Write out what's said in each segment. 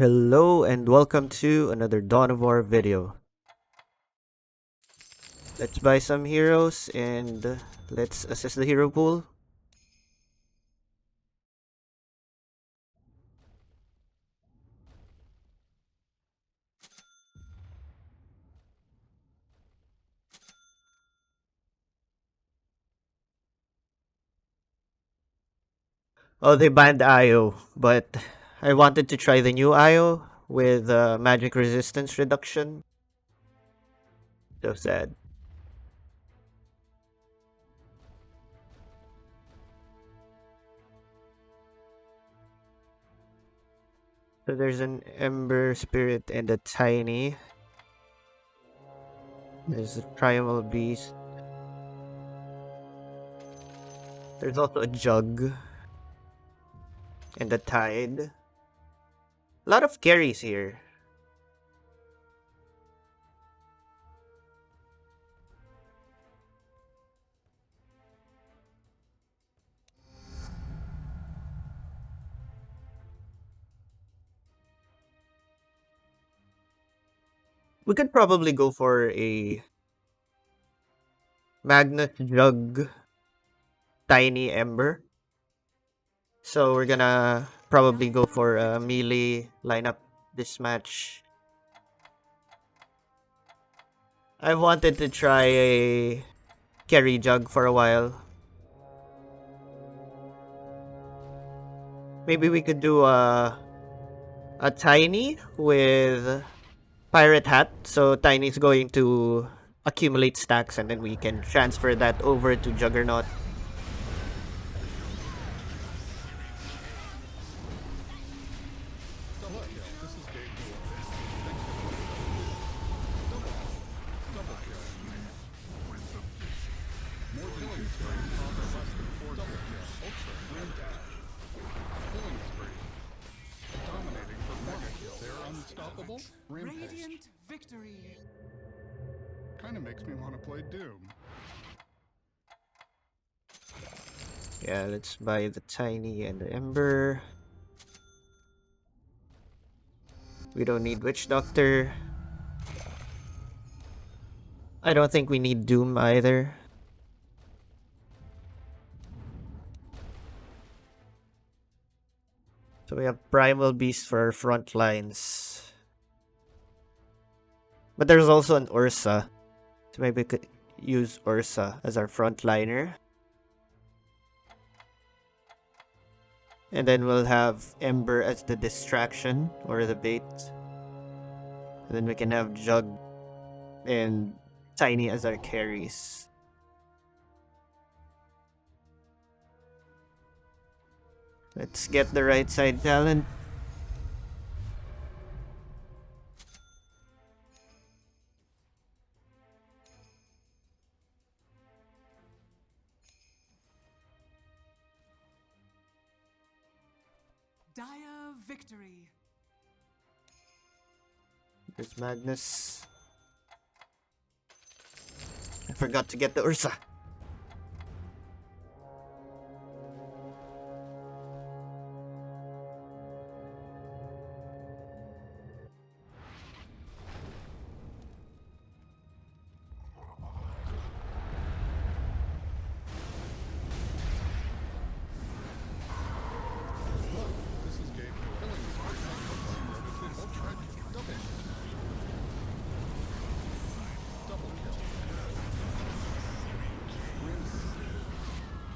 Hello and welcome to another Dawn of War video. Let's buy some heroes and let's assess the hero pool. Oh, they banned IO, but I wanted to try the new IO with magic resistance reduction. So sad. So there's an Ember Spirit and a Tiny. There's a Primal Beast. There's also a Jug and a Tide. A lot of carries here. We could probably go for a Magnus Jug Tiny Ember. So we're gonna probably go for a melee lineup this match. I wanted to try a carry Jug for a while. Maybe we could do a Tiny with Pirate Hat. So Tiny's going to accumulate stacks and then we can transfer that over to Juggernaut. Radiant victory. Kind of makes me want to play Doom. Yeah, let's buy the Tiny and the Ember. We don't need Witch Doctor. I don't think we need Doom either. So we have Primal Beast for our front lines. But there's also an Ursa. So maybe we could use Ursa as our front liner. And then we'll have Ember as the distraction or the bait. And then we can have Jug and Tiny as our carries. Let's get the right side talent. Dire victory. There's Magnus. I forgot to get the Ursa. This is Gabe. Double kill.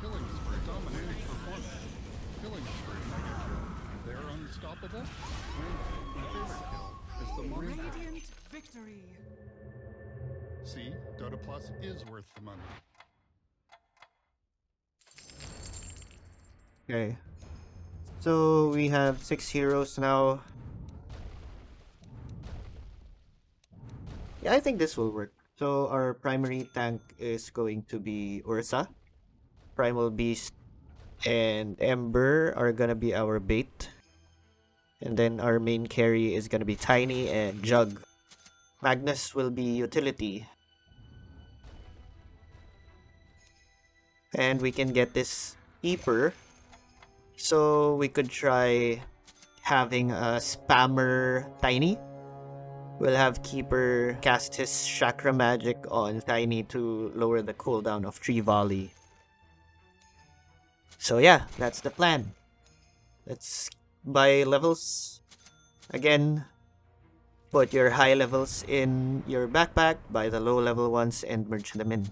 Killing spree. Dominating performance. Killing spree. They're unstoppable. My favorite kill is the money. Radiant victory. See, Dota Plus is worth the money. Okay. So we have 6 heroes now. Yeah, I think this will work. So our primary tank is going to be Ursa. Primal Beast and Ember are gonna be our bait. And then our main carry is gonna be Tiny and Jug. Magnus will be utility. And we can get this Eeper. So we could try having a spammer Tiny. We'll have Keeper cast his Chakra Magic on Tiny to lower the cooldown of 3 volley. So yeah, that's the plan. Let's buy levels. Again, put your high levels in your backpack, buy the low level ones, and merge them in.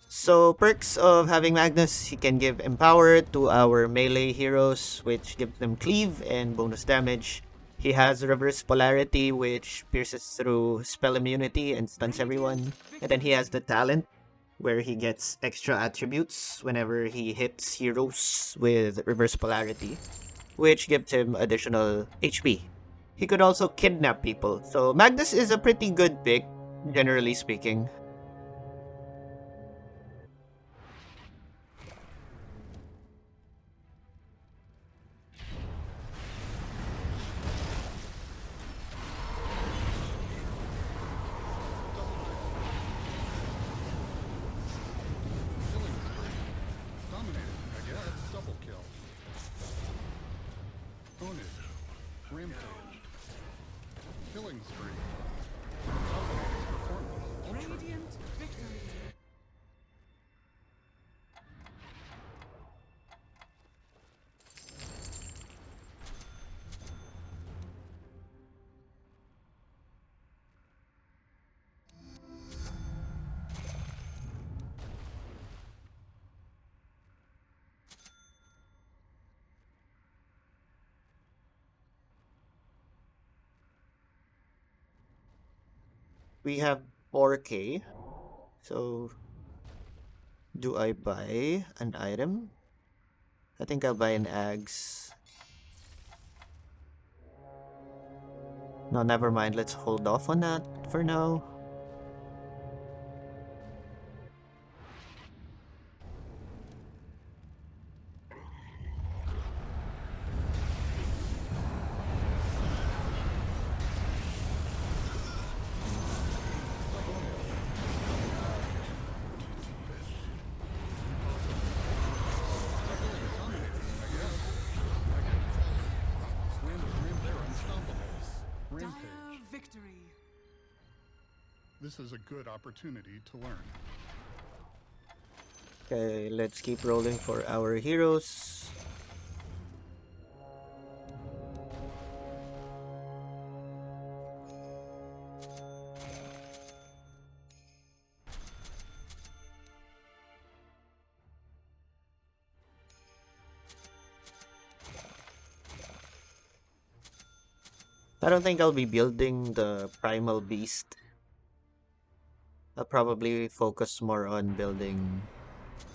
So perks of having Magnus, he can give Empower to our melee heroes, which gives them cleave and bonus damage. He has Reverse Polarity, which pierces through spell immunity and stuns everyone. And then he has the talent, where he gets extra attributes whenever he hits heroes with Reverse Polarity, which gives him additional HP. He could also kidnap people, so Magnus is a pretty good pick, generally speaking. Killing spree. Dominating, I guess. Double kill. Ownage. Rampage. Killing spree. Dominating performance. Ultra. Radiant victory. We have 4k. So, do I buy an item? I think I'll buy an Aghs. No, never mind. Let's hold off on that for now. Rampage. Dire victory. This is a good opportunity to learn. Okay, let's keep rolling for our heroes. I don't think I'll be building the Primal Beast. I'll probably focus more on building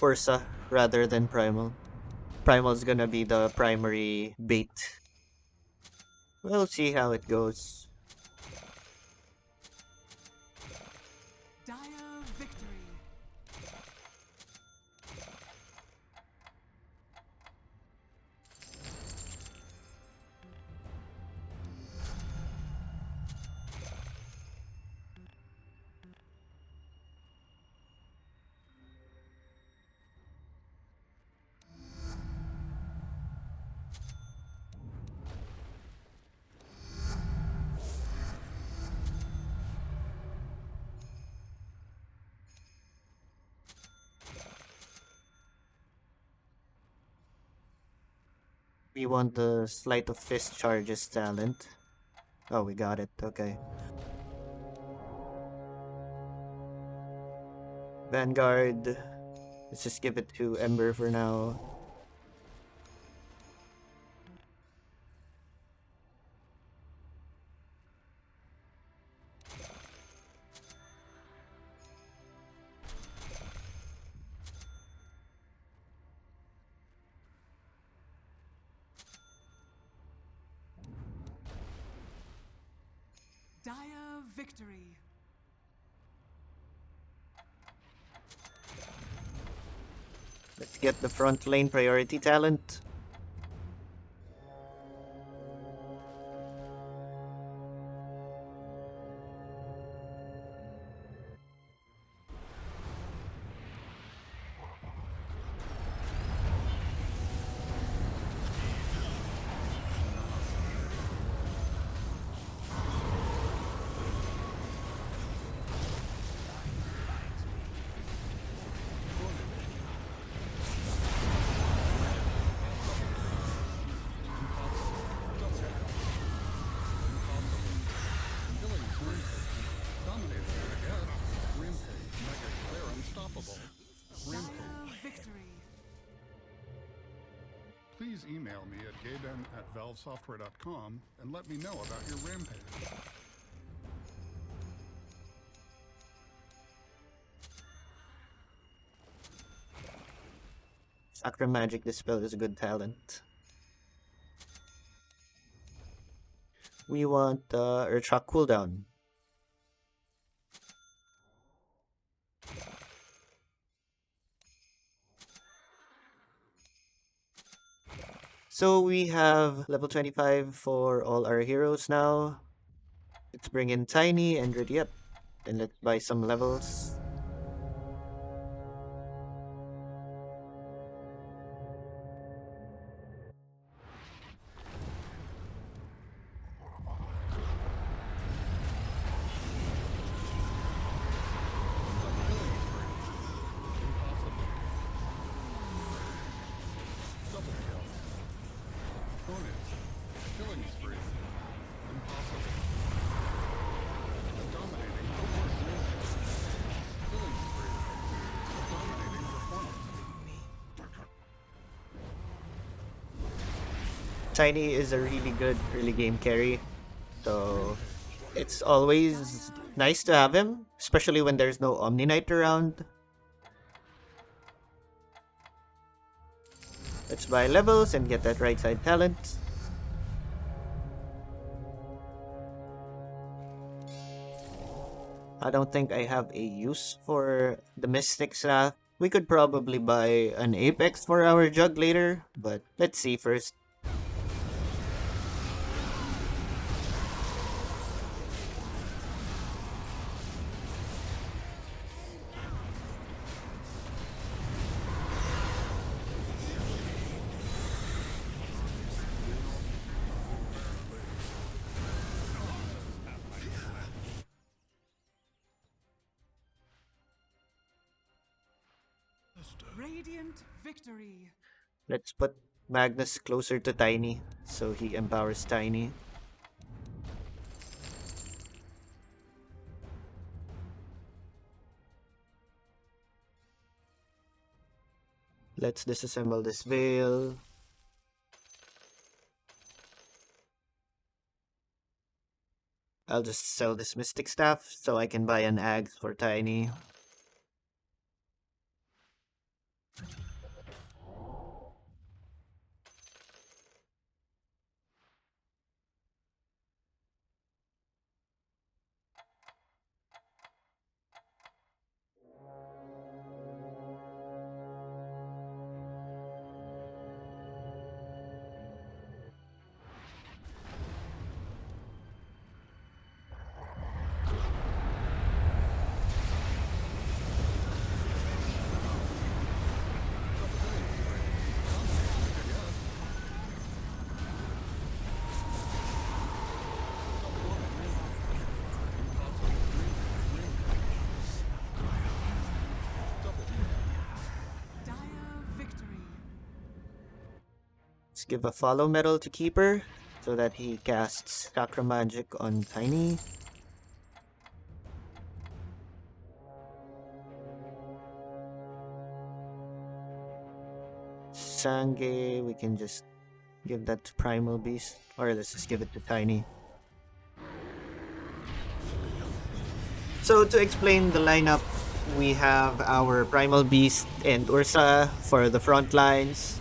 Ursa rather than Primal. Primal's gonna be the primary bait. We'll see how it goes. Dire victory. We want the Sleight of Fist Charges talent. Oh, we got it. Okay. Vanguard. Let's just give it to Ember for now. Dire victory. Let's get the front lane priority talent. please email me at gayben@valvesoftware.com and let me know about your rampage. Sacra Magic Dispel is a good talent. We want Earthshock cooldown. So we have level 25 for all our heroes now. Let's bring in Tiny and ready up. And let's buy some levels. Tiny is a really good early game carry, so it's always nice to have him, especially when there's no Omni Knight around. Let's buy levels and get that right side talent. I don't think I have a use for the Mystic Staff. We could probably buy an Apex for our Jug later, but let's see first. Radiant victory. Let's put Magnus closer to Tiny, so he empowers Tiny. Let's disassemble this veil. I'll just sell this Mystic Staff so I can buy an Aghs for Tiny. Let's give a follow medal to Keeper so that he casts Chakra Magic on Tiny. Sange, we can just give that to Primal Beast, or let's just give it to Tiny. So to explain the lineup, we have our Primal Beast and Ursa for the front lines.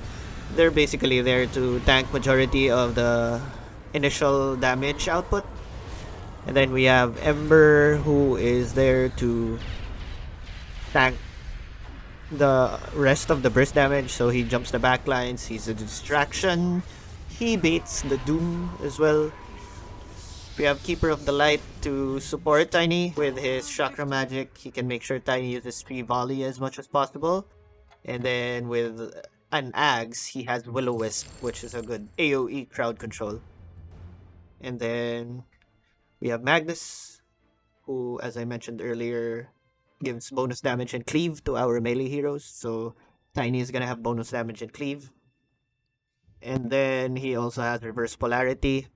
They're basically there to tank majority of the initial damage output. And then we have Ember, who is there to tank the rest of the burst damage, so he jumps the backlines, he's a distraction, he baits the Doom as well. We have Keeper of the Light to support Tiny with his Chakra Magic. He can make sure Tiny uses free volley as much as possible. And then with an Aghs, he has Will-O-Wisp, which is a good AoE crowd control. And then we have Magnus, who, as I mentioned earlier, gives bonus damage and cleave to our melee heroes. So Tiny is gonna have bonus damage and cleave. And then he also has Reverse Polarity,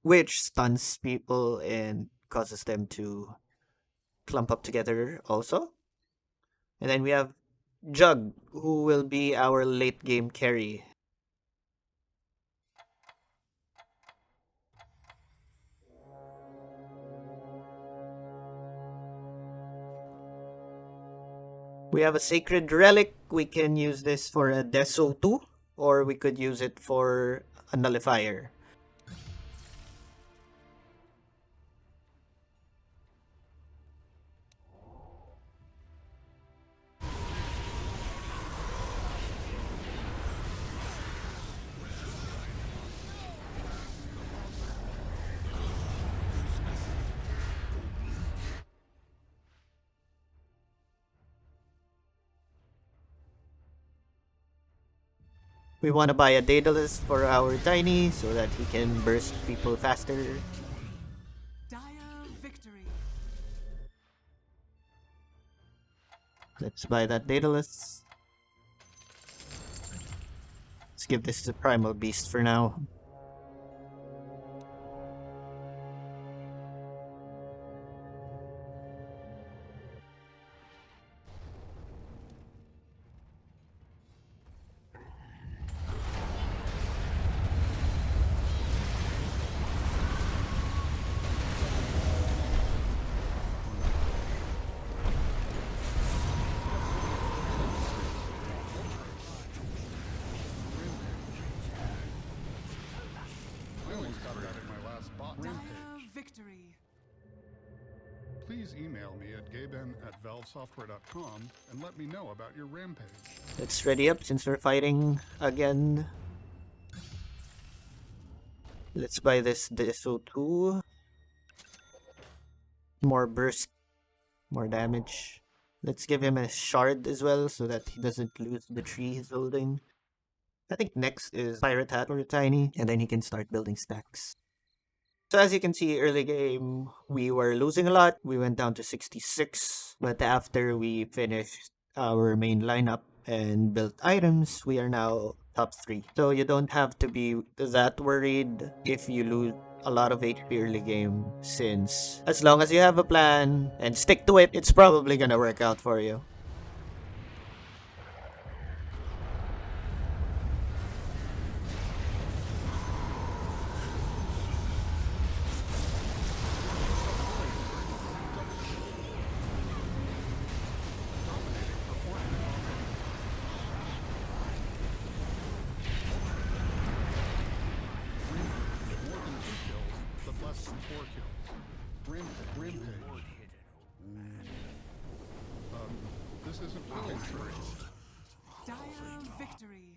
which stuns people and causes them to clump up together also. And then we have Jug, who will be our late game carry. We have a Sacred Relic. We can use this for a Deso 2, or we could use it for a Nullifier. We want to buy a Daedalus for our Tiny so that he can burst people faster. Dire victory. Let's buy that Daedalus. Let's give this to Primal Beast for now. I almost got that in my last bot Dire rampage. victory. Please email me at gaben@valvesoftware.com and let me know about your rampage. Let's ready up since we're fighting again. Let's buy this Deso 2. More burst, more damage. Let's give him a shard as well so that he doesn't lose the tree he's holding. I think next is Pirate Hat or Tiny, and then he can start building stacks. So as you can see, early game, we were losing a lot. We went down to 66, but after we finished our main lineup and built items, we are now top 3. So you don't have to be that worried if you lose a lot of HP early game, since as long as you have a plan and stick to it, it's probably gonna work out for you. This isn't killing tree. Dire victory.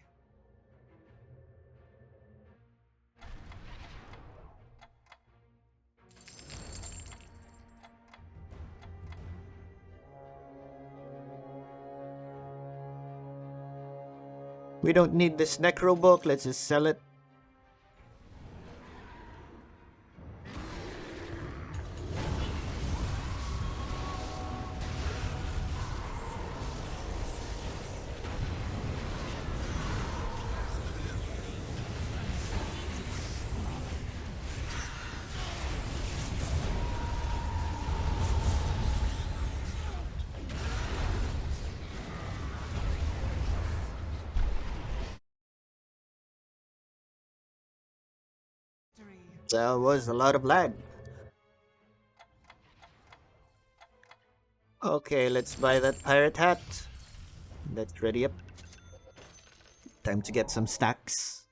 We don't need this Necro book, let's just sell it. That was a lot of lag. Okay, let's buy that pirate hat. Let's ready up. Time to get some stacks.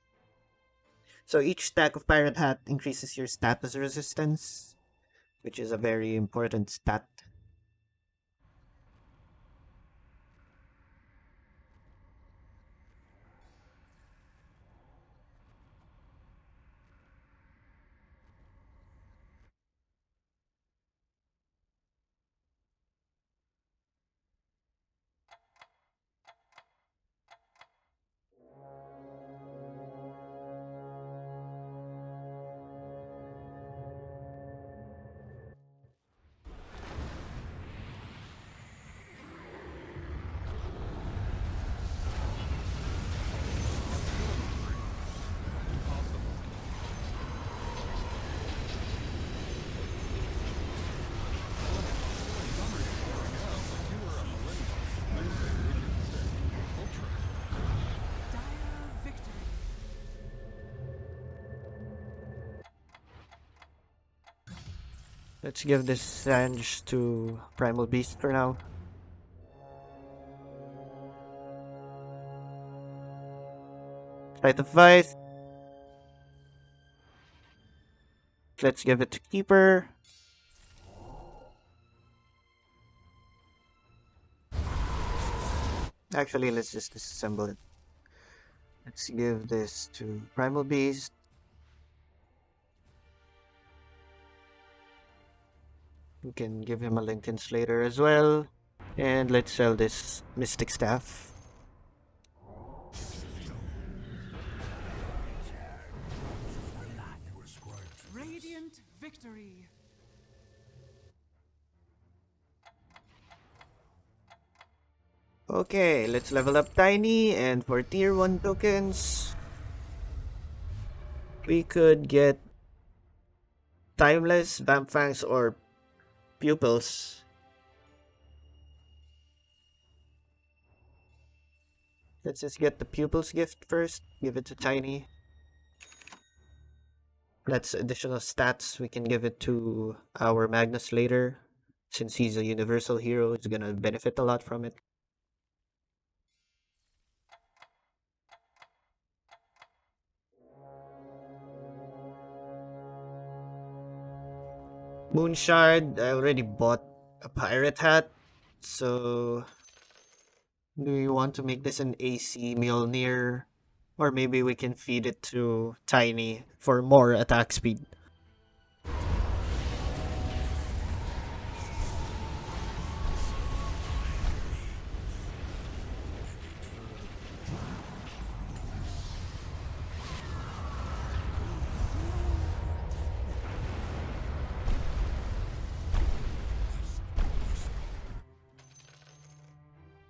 So each stack of pirate hat increases your status resistance, which is a very important stat. Let's give this Sange to Primal Beast for now. Light of Vice. Let's give it to Keeper. Actually, let's just disassemble it. Let's give this to Primal Beast. We can give him a Lincoln Slater as well. And let's sell this Mystic Staff. Radiant victory. Okay, let's level up Tiny, and for tier 1 tokens, we could get Timeless, Vampfangs, or Pupils. Let's just get the Pupils gift first, give it to Tiny. That's additional stats, we can give it to our Magnus later. Since he's a universal hero, he's gonna benefit a lot from it. Moonshard, I already bought a pirate hat, so do we want to make this an AC Mjolnir? Or maybe we can feed it to Tiny for more attack speed.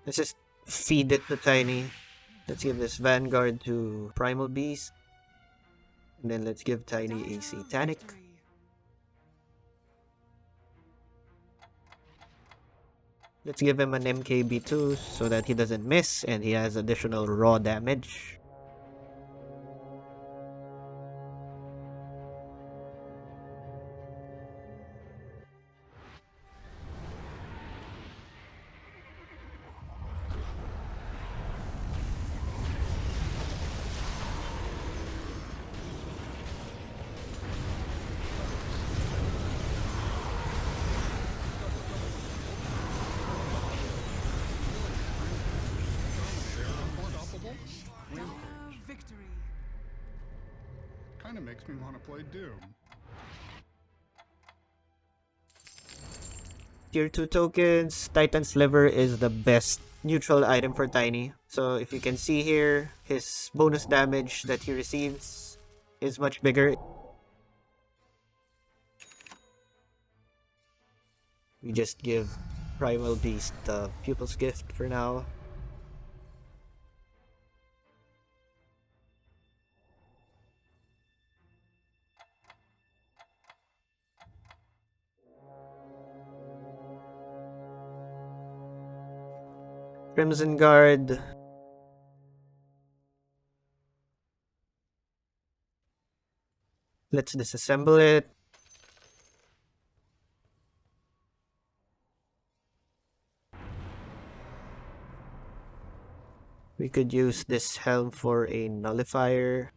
Let's just feed it to Tiny. Let's give this Vanguard to Primal Beast. And then let's give Tiny a Satanic. Victory. Let's give him an MKB2 so that he doesn't miss and he has additional raw damage. Unstoppable. Double victory. Kind of makes me want to play Doom. Tier 2 tokens, Titan's Liver is the best neutral item for Tiny. So if you can see here, his bonus damage that he receives is much bigger. We just give Primal Beast the Pupil's Gift for now. Crimson Guard. Let's disassemble it. We could use this helm for a nullifier.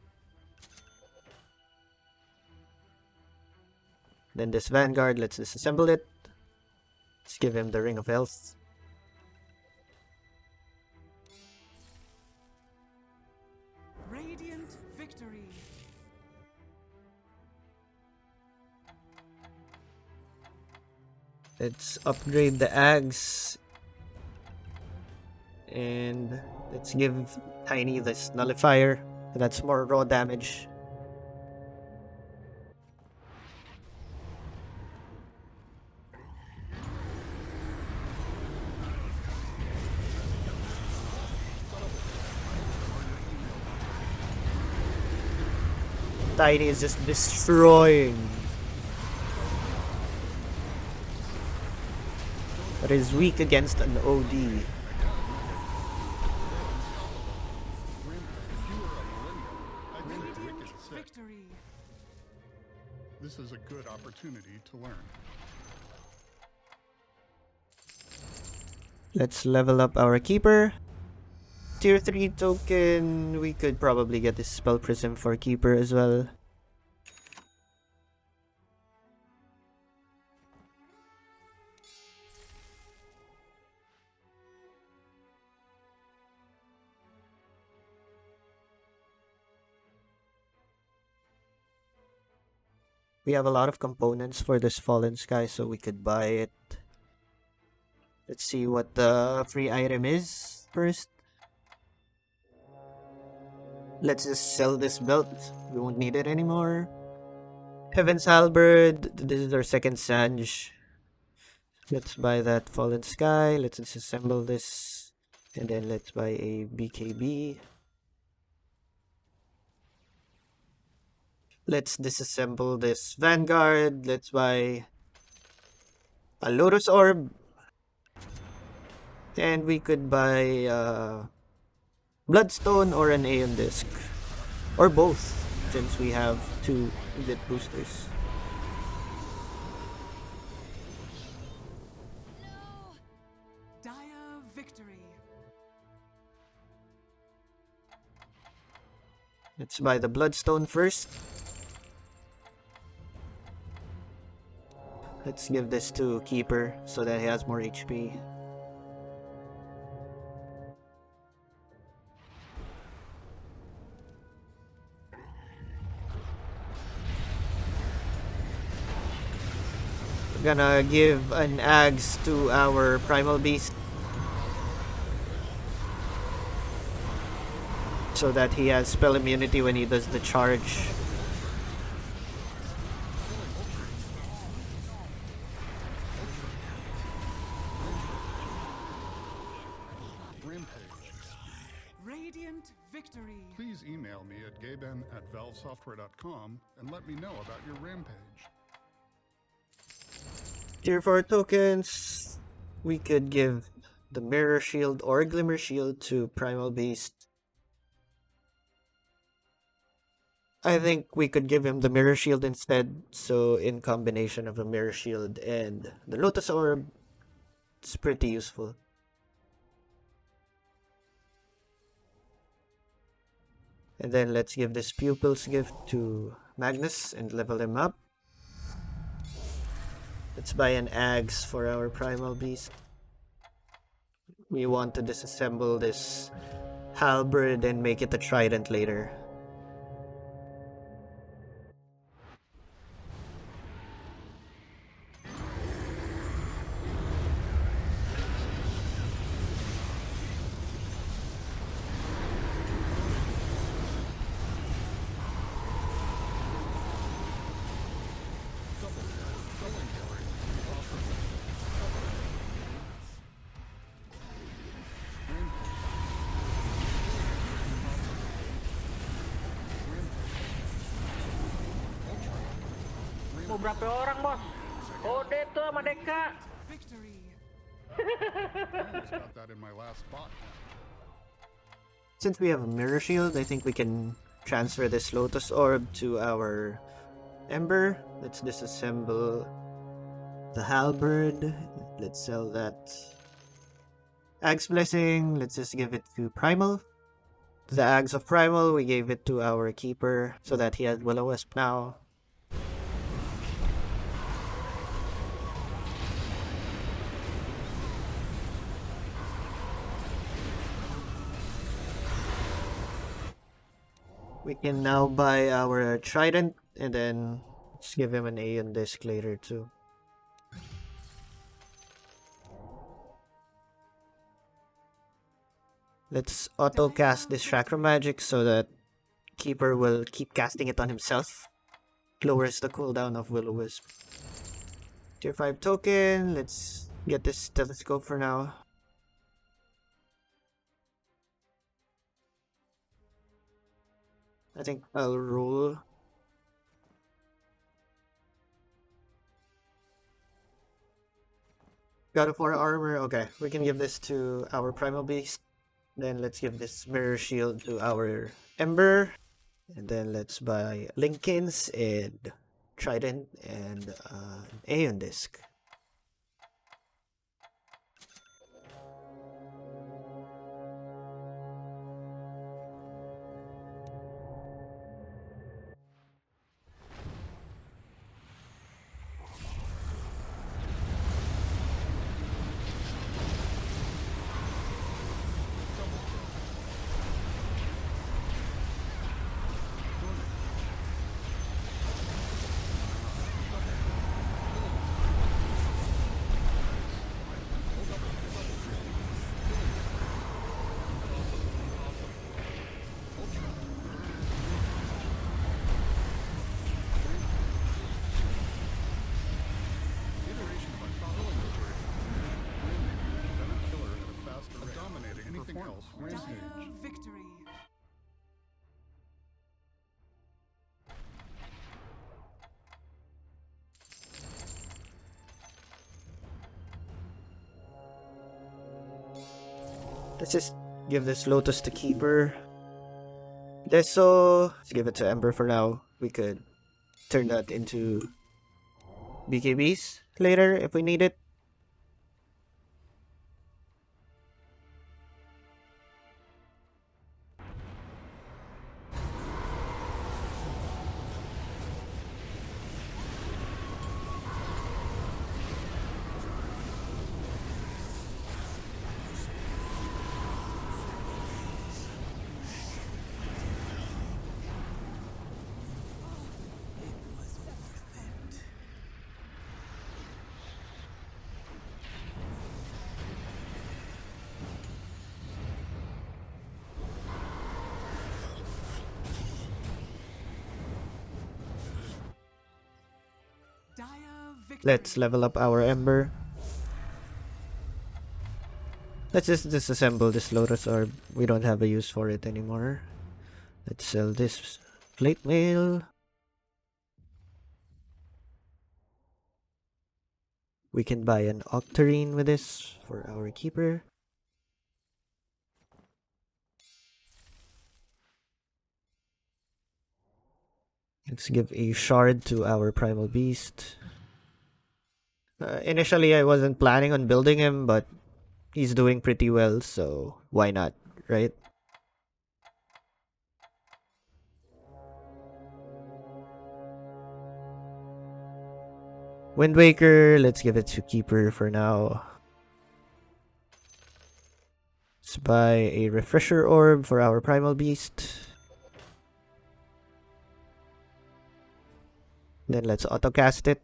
Then this Vanguard, let's disassemble it. Let's give him the Ring of Health. Radiant victory. Let's upgrade the Aghs. And let's give Tiny this nullifier. That's more raw damage. Tiny is just destroying. But is weak against an OD. Radiant victory. This is a good opportunity to learn. Let's level up our Keeper. Tier 3 token, we could probably get this Spell Prism for Keeper as well. We have a lot of components for this Fallen Sky, so we could buy it. Let's see what the free item is first. Let's just sell this belt. We won't need it anymore. Heaven's Halberd. This is our second Sanj. Let's buy that Fallen Sky. Let's disassemble this. And then let's buy a BKB. Let's disassemble this Vanguard. Let's buy a Lotus Orb. And we could buy Bloodstone or an Aeon Disc. Or both, since we have 2 Lit boosters. Dire victory. Let's buy the Bloodstone first. Let's give this to Keeper so that he has more HP. We're gonna give an Aghs to our Primal Beast so that he has spell immunity when he does the charge. Radiant victory. Please email me at gaben@valvesoftware.com and let me know about your rampage. Tier 4 tokens. We could give the Mirror Shield or Glimmer Shield to Primal Beast. I think we could give him the Mirror Shield instead, so in combination of the Mirror Shield and the Lotus Orb, it's pretty useful. And then let's give this Pupil's Gift to Magnus and level him up. Let's buy an Aghs for our Primal Beast. We want to disassemble this Halberd and make it a Trident later. Mau berapa orang, Bos? Ode tuh sama Deka. Victory. I almost got that in my last spot. Since we have a Mirror Shield, I think we can transfer this Lotus Orb to our Ember. Let's disassemble the Halberd. Let's sell that Aghs Blessing. Let's just give it to Primal. The Aghs of Primal, we gave it to our Keeper so that he has Will-O-Wisp now. We can now buy our Trident and then let's give him an Aeon Disc later too. Let's auto cast this Chakra Magic so that Keeper will keep casting it on himself. Lowers the cooldown of Will-O-Wisp. Tier 5 token. Let's get this telescope for now. I think I'll roll. Got a 4 armor. Okay, we can give this to our Primal Beast. Then let's give this Mirror Shield to our Ember. And then let's buy Linkins and Trident and an Aeon Disc. everything else. Dire Rampage. victory. Let's just give this Lotus to Keeper. Deso, let's give it to Ember for now. We could turn that into BKBs later if we need it. Dire victory. Let's level up our Ember. Let's just disassemble this Lotus Orb. We don't have a use for it anymore. Let's sell this plate mail. We can buy an Octarine with this for our Keeper. Let's give a shard to our Primal Beast. Initially, I wasn't planning on building him, but he's doing pretty well, so why not, right? Wind Waker, let's give it to Keeper for now. Let's buy a Refresher Orb for our Primal Beast. Then let's auto-cast it.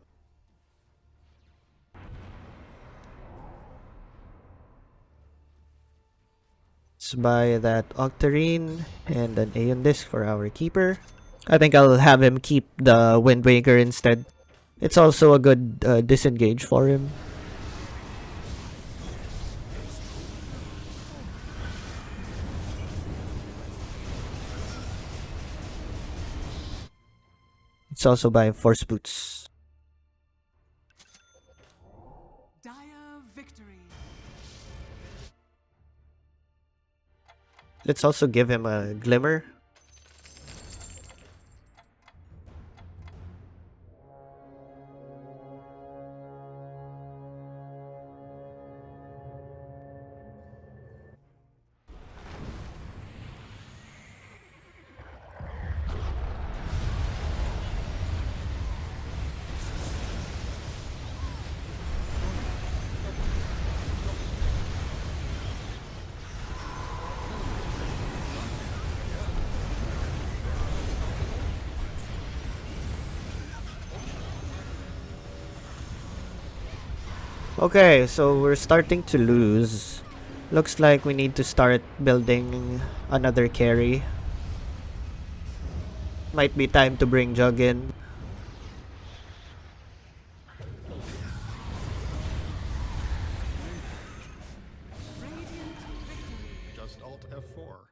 Let's buy that Octarine and an Aeon Disc for our Keeper. I think I'll have him keep the Wind Waker instead. It's also a good disengage for him. It's also buying Force Boots. Dire victory. Let's also give him a Glimmer. Okay, so we're starting to lose. Looks like we need to start building another carry. Might be time to bring Jug in. Radiant victory. Just Alt F4.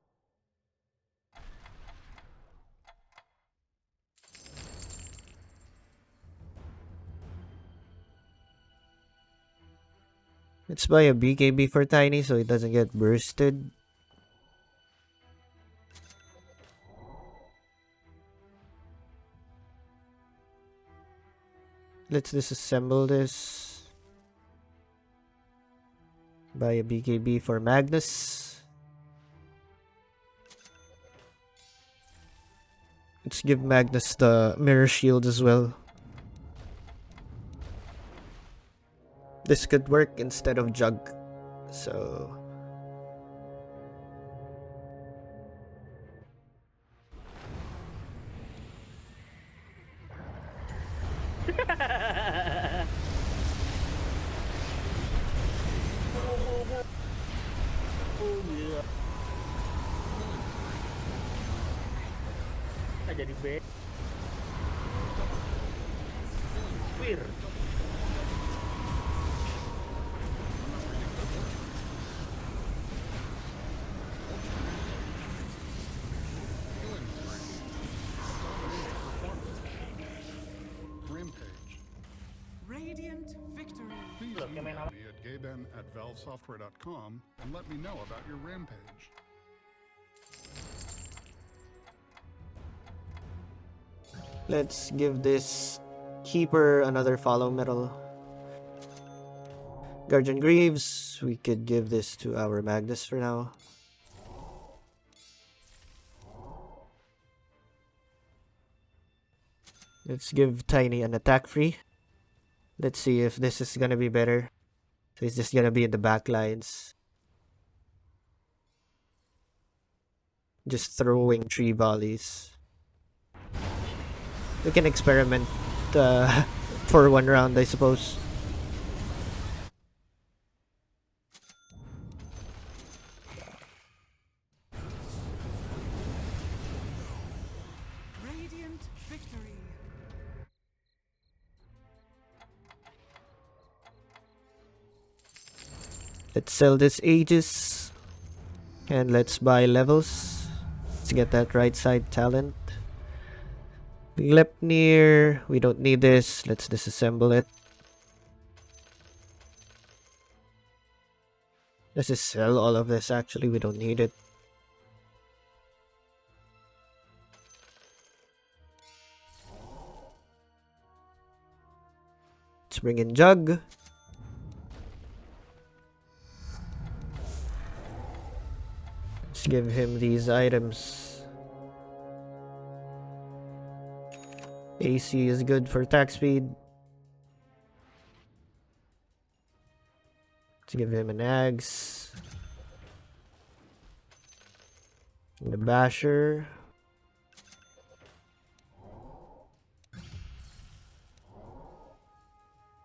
Let's buy a BKB for Tiny so he doesn't get bursted. Let's disassemble this. Buy a BKB for Magnus. Let's give Magnus the Mirror Shield as well. This could work instead of Jug. So Oh gila. Nggak jadi B. Spear. then at valvesoftware.com and let me know about your rampage. Let's give this Keeper another follow medal. Guardian Greaves, we could give this to our Magnus for now. Let's give Tiny an attack free. Let's see if this is gonna be better. So he's just gonna be in the back lines. Just throwing 3 volleys. We can experiment for 1 round, I suppose. Radiant victory. Let's sell this Aegis. And let's buy levels. Let's get that right side talent. Glepnir, we don't need this. Let's disassemble it. Let's just sell all of this actually, we don't need it. Let's bring in Jug. Let's give him these items. AC is good for attack speed. Let's give him an Aghs. And the Basher.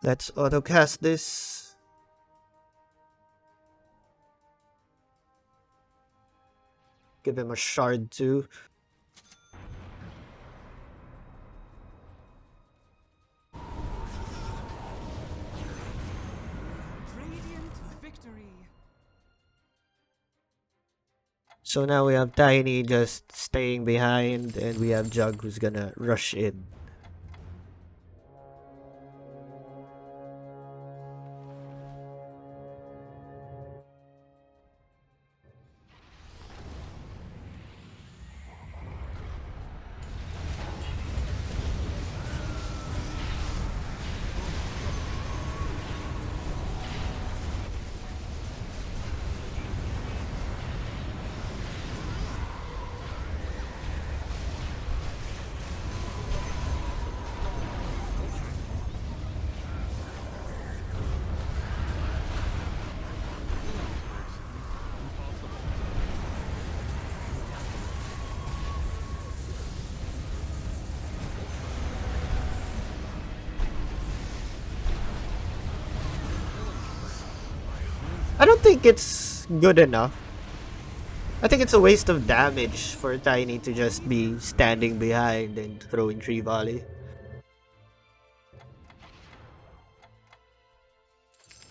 Let's autocast this. Give him a shard too. Radiant victory. So now we have Tiny just staying behind, and we have Jug who's gonna rush in. I don't think it's good enough. I think it's a waste of damage for Tiny to just be standing behind and throwing 3 volley.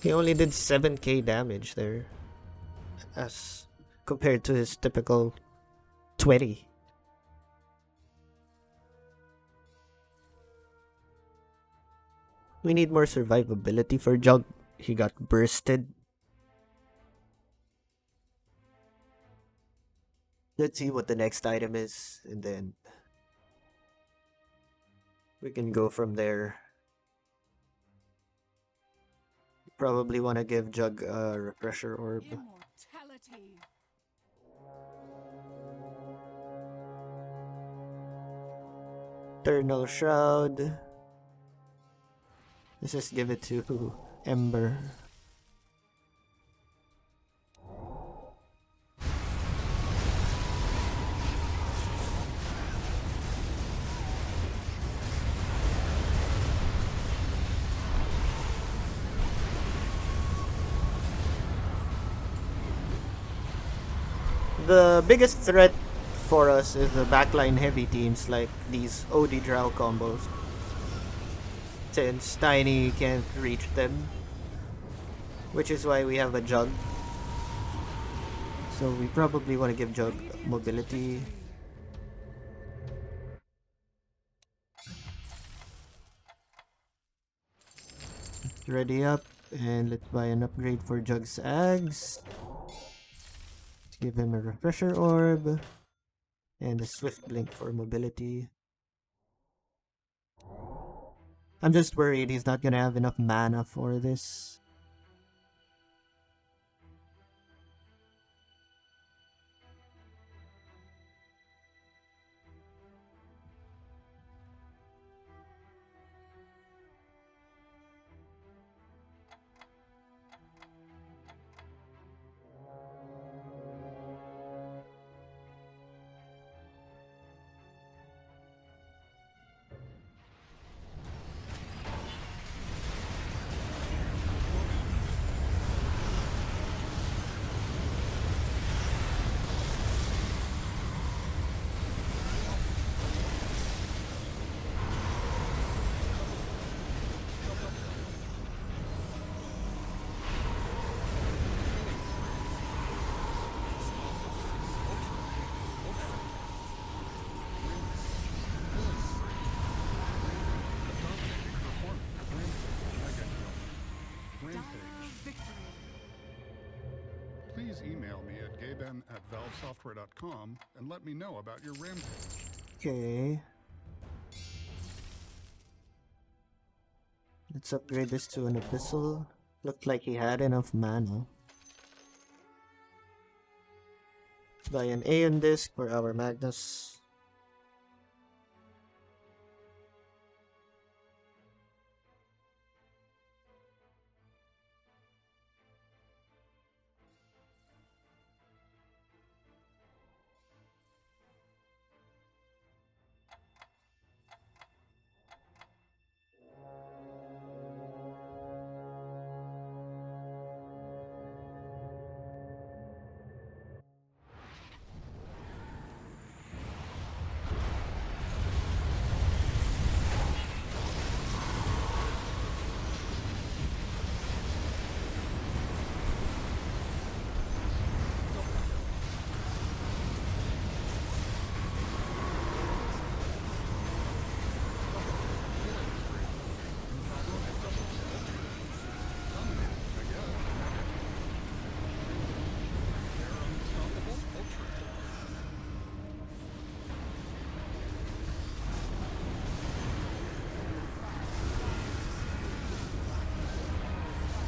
He only did 7k damage there, as compared to his typical 20. We need more survivability for Jug. He got bursted. Let's see what the next item is, and then we can go from there. Probably want to give Jug a refresher orb. Immortality. Eternal Shroud. Let's just give it to Ember. The biggest threat for us is the backline heavy teams like these OD Drow combos, since Tiny can't reach them, which is why we have a Jug. So we probably want to give Jug mobility. Ready up, And let's buy an upgrade for Jug's Aghs. Let's give him a refresher orb. And a swift blink for mobility. I'm just worried he's not gonna have enough mana for this. Please email me at gaben@valvesoftware.com and let me know about your rampage. Okay. Let's upgrade this to an Abyssal. Looked like he had enough mana. Let's buy an Aeon Disc for our Magnus.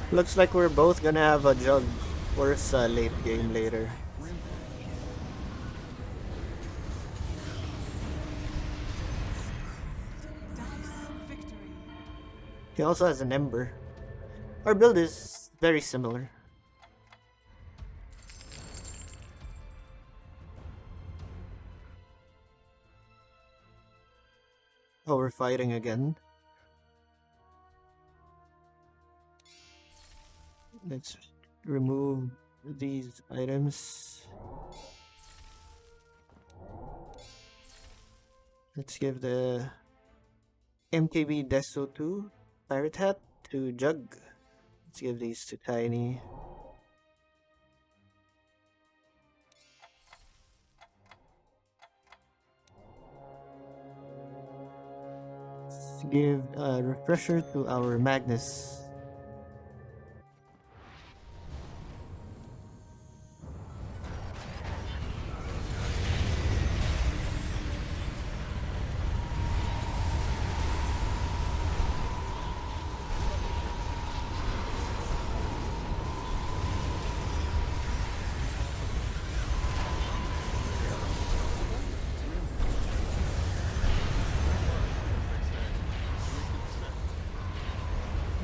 Looks like we're both gonna have a Jug Ursa late game later. He also has an Ember. Our build is very similar. Oh, we're fighting again. Let's remove these items. Let's give the MKB Deso 2 Pirate Hat to Jug. Let's give these to Tiny. Let's give a refresher to our Magnus.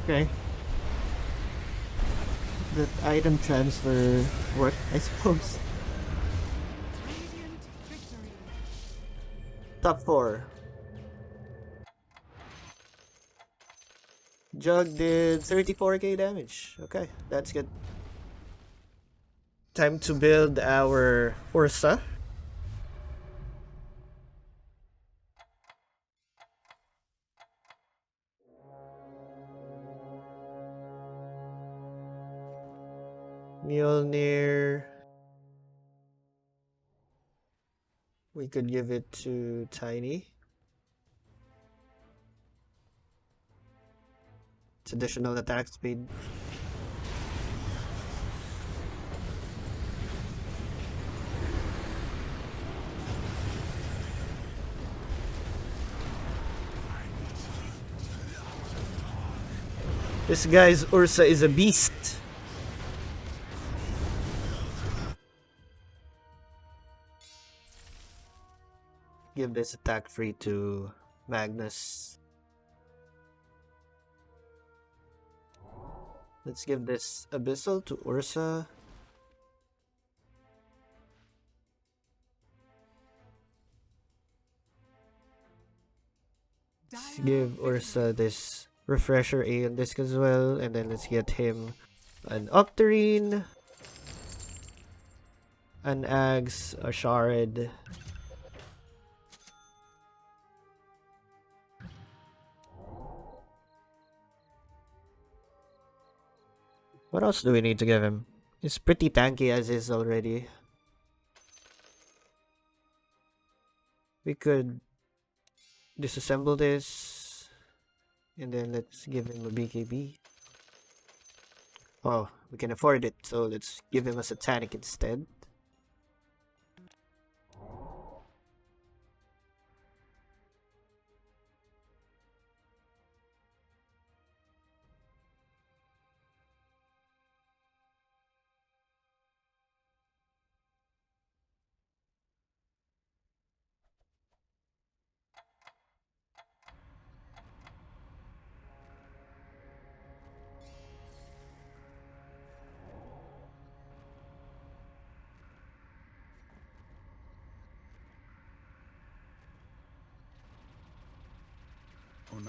Okay. The item transfer worked, I suppose. Top 4. Jug did 34k damage. Okay, that's good. Time to build our Ursa. Mjolnir. We could give it to Tiny. It's additional attack speed. This guy's Ursa is a beast. Give this attack free to Magnus. Let's give this Abyssal to Ursa. Let's give Ursa this Refresher Aeon Disc as well, and then let's get him an Octarine, an Aghs, a Shard. What else do we need to give him? He's pretty tanky as is already. We could disassemble this, and then let's give him a BKB. Oh, we can afford it, so let's give him a Satanic instead.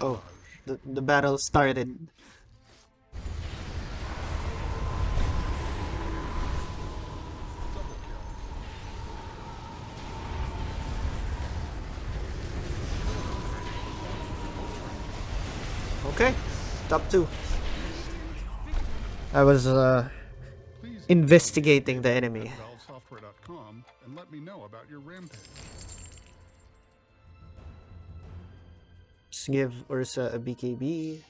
Oh, the battle started. Okay, top 2. I was investigating the enemy. valvesoftware.com and let me know about your rampage. Let's give Ursa a BKB.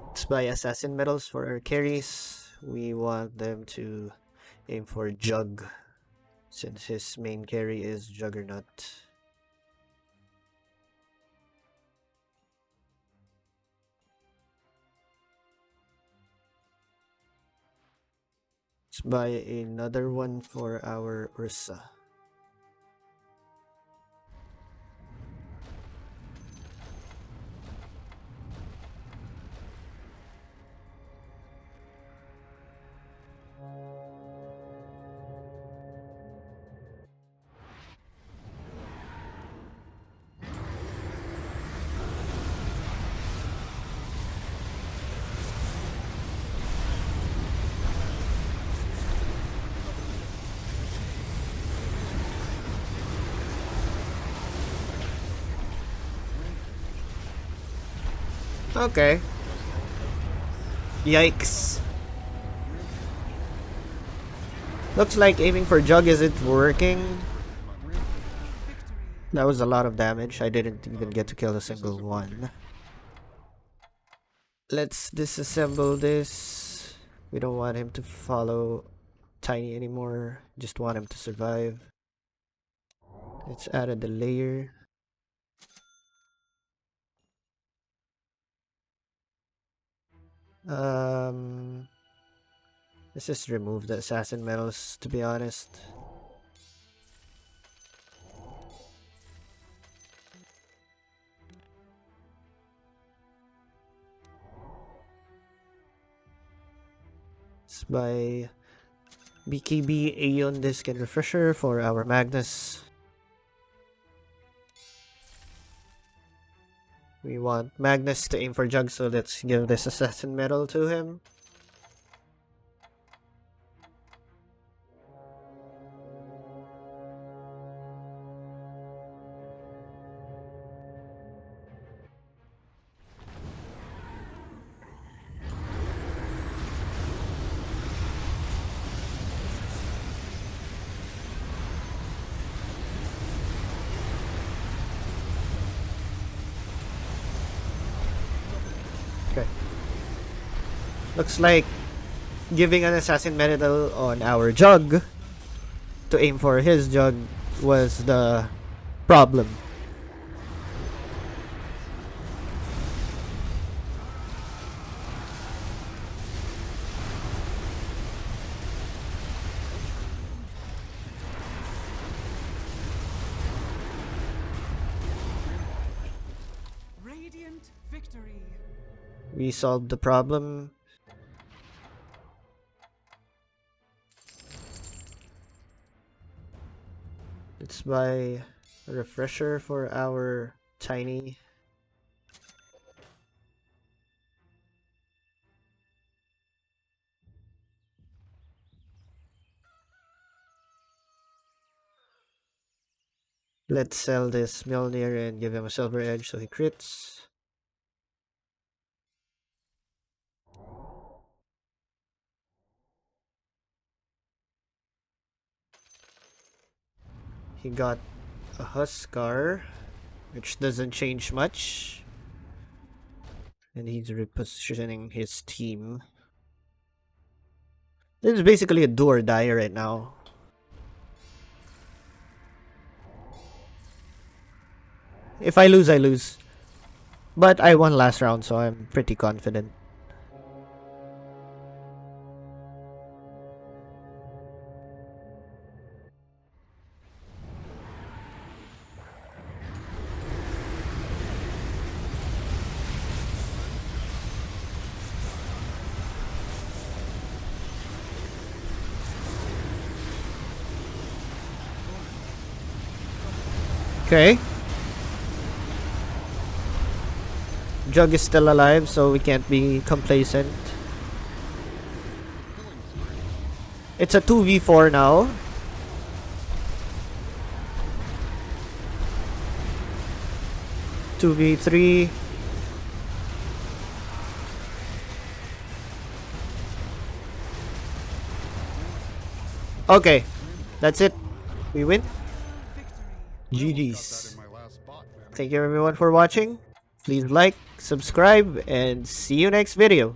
Let's buy assassin medals for our carries. We want them to aim for Jug, since his main carry is Juggernaut. Let's buy another one for our Ursa. Okay. Yikes. Looks like aiming for Jug isn't working. That was a lot of damage. I didn't even get to kill a single one. Let's disassemble this. We don't want him to follow Tiny anymore. Just want him to survive. Let's add a layer. Let's just remove the assassin medals, to be honest. Let's buy BKB, Aeon Disc, and Refresher for our Magnus. We want Magnus to aim for Jug, so let's give this assassin medal to him. Looks like giving an assassin medal on our Jug to aim for. His Jug was the problem. Radiant victory. We solved the problem. Let's buy a refresher for our Tiny. Let's sell this Mjolnir and give him a silver edge so he crits. He got a Huskar, which doesn't change much. And he's repositioning his team. This is basically a do or die right now. If I lose, I lose. But I won last round, so I'm pretty confident. Okay. Jug is still alive, so we can't be complacent. It's a 2v4 now. Two v 3. Okay, that's it. We win. GG's. Thank you everyone for watching. Please like, subscribe, and see you next video.